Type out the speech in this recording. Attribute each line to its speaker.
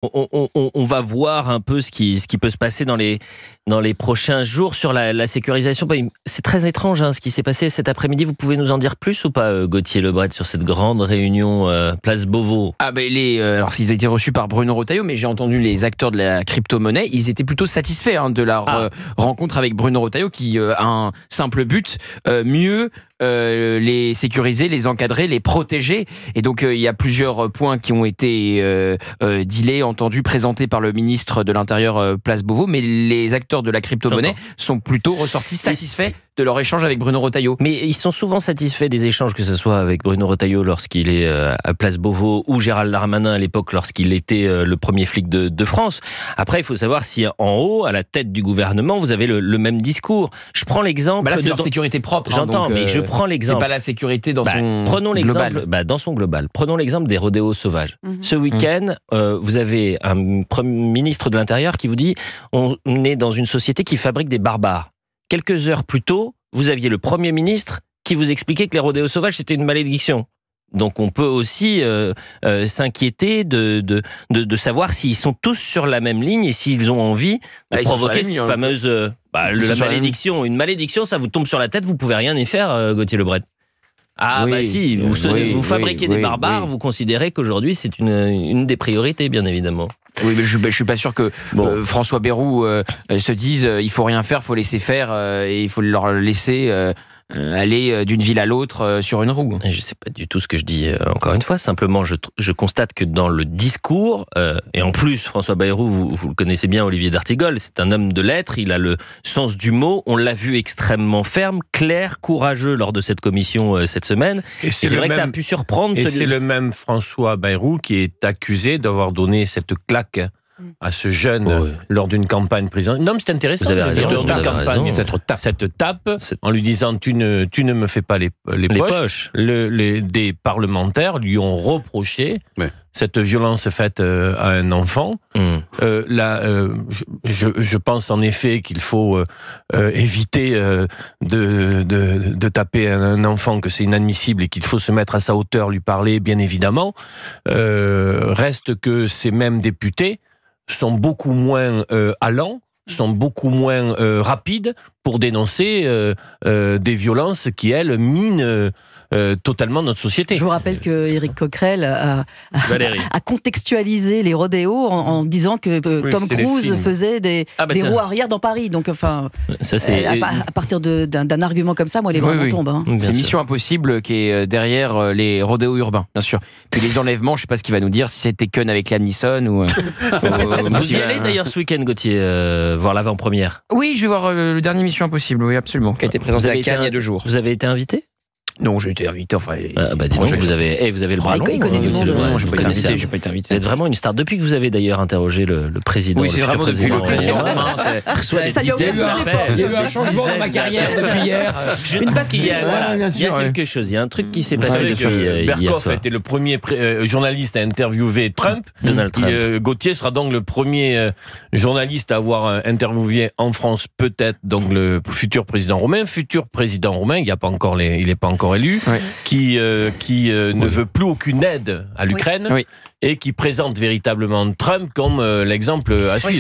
Speaker 1: On va voir un peu ce qui peut se passer dans les prochains jours sur la sécurisation. C'est très étrange ce qui s'est passé cet après-midi. Vous pouvez nous en dire plus ou pas, Gauthier Lebret, sur cette grande réunion place Beauvau?
Speaker 2: Alors, ils ont été reçus par Bruno Retailleau, mais j'ai entendu les acteurs de la crypto-monnaie. Ils étaient plutôt satisfaits de leur rencontre avec Bruno Retailleau, qui a un simple but, mieux les sécuriser, les encadrer, les protéger. Et donc, il y a plusieurs points qui ont été dealés, entendus, présentés par le ministre de l'Intérieur, place Beauvau. Mais les acteurs de la crypto-monnaie sont plutôt ressortis satisfaits de leur échange avec Bruno Retailleau.
Speaker 1: Mais ils sont souvent satisfaits des échanges, que ce soit avec Bruno Retailleau lorsqu'il est à place Beauvau, ou Gérald Darmanin à l'époque lorsqu'il était le premier flic de France. Après, il faut savoir si en haut, à la tête du gouvernement, vous avez le même discours. Je prends l'exemple...
Speaker 2: Là, c'est leur sécurité propre.
Speaker 1: J'entends, mais je prends l'exemple.
Speaker 2: C'est pas la sécurité dans son
Speaker 1: prenons l'exemple,
Speaker 2: global.
Speaker 1: Dans son global. Prenons l'exemple des rodéos sauvages. Ce week-end, vous avez un ministre de l'Intérieur qui vous dit on est dans une société qui fabrique des barbares. Quelques heures plus tôt, vous aviez le Premier ministre qui vous expliquait que les rodéos sauvages, c'était une malédiction. Donc on peut aussi s'inquiéter de savoir s'ils sont tous sur la même ligne et s'ils ont envie de provoquer cette fameuse la malédiction. Une malédiction, ça vous tombe sur la tête, vous pouvez rien y faire, Gauthier Lebret. Vous fabriquez des barbares, vous considérez qu'aujourd'hui c'est une des priorités, bien évidemment.
Speaker 2: Oui, mais je suis pas sûr que François Bayrou se dise il faut rien faire, faut laisser faire et il faut leur laisser aller d'une ville à l'autre sur une roue.
Speaker 1: Je sais pas du tout ce que je dis, encore une fois. Simplement, je constate que dans le discours, et en plus, François Bayrou, vous le connaissez bien, Olivier d'Artigol, c'est un homme de lettres, il a le sens du mot. On l'a vu extrêmement ferme, clair, courageux lors de cette commission cette semaine. Et c'est vrai que ça a pu surprendre.
Speaker 3: Et c'est le même François Bayrou qui est accusé d'avoir donné cette claque à ce jeune lors d'une campagne présidentielle. Non, mais c'est intéressant.
Speaker 1: Vous avez raison,
Speaker 3: cette tape en lui disant tu ne me fais pas les poches. Des parlementaires lui ont reproché cette violence faite à un enfant. Je pense en effet qu'il faut éviter de taper un enfant, que c'est inadmissible et qu'il faut se mettre à sa hauteur, lui parler, bien évidemment. Reste que ces mêmes députés sont beaucoup moins allants, sont beaucoup moins rapides pour dénoncer des violences qui, elles, minent totalement notre société.
Speaker 4: Je vous rappelle que Éric Coquerel a contextualisé les rodéos en disant que Tom Cruise faisait des roues arrière dans Paris. Donc, à partir d'un argument comme ça, moi, les bras tombent.
Speaker 2: C'est Mission Impossible qui est derrière les rodéos urbains, bien sûr. Puis les enlèvements, je ne sais pas ce qu'il va nous dire, si c'était Kun avec Liam Neeson ou...
Speaker 1: Vous y allez d'ailleurs ce week-end, Gauthier, voir l'avant-première?
Speaker 2: Oui, je vais voir le dernier Mission Impossible, oui, absolument, qui a été présenté à Cannes il y a 2 jours.
Speaker 1: Vous avez été invité?
Speaker 2: Non, j'ai été invité, enfin...
Speaker 1: vous avez le bras long.
Speaker 4: Il connaît du monde.
Speaker 2: Je n'ai pas été invité.
Speaker 1: Vous êtes vraiment une star. Depuis que vous avez d'ailleurs interrogé le président.
Speaker 2: Oui, c'est vraiment depuis le président.
Speaker 4: Ça lui a ouvert toutes les portes.
Speaker 2: Il y a eu un changement dans ma carrière depuis hier.
Speaker 1: Je trouve qu'il y a quelque chose. Il y a un truc qui s'est passé depuis hier
Speaker 3: Berkoff
Speaker 1: soir.
Speaker 3: a été le premier journaliste à interviewer
Speaker 1: Donald Trump.
Speaker 3: Gauthier sera donc le premier journaliste à avoir interviewé en France, peut-être, donc le futur président roumain. Il n'est pas encore élu, qui ne veut plus aucune aide à l'Ukraine et qui présente véritablement Trump comme l'exemple à suivre.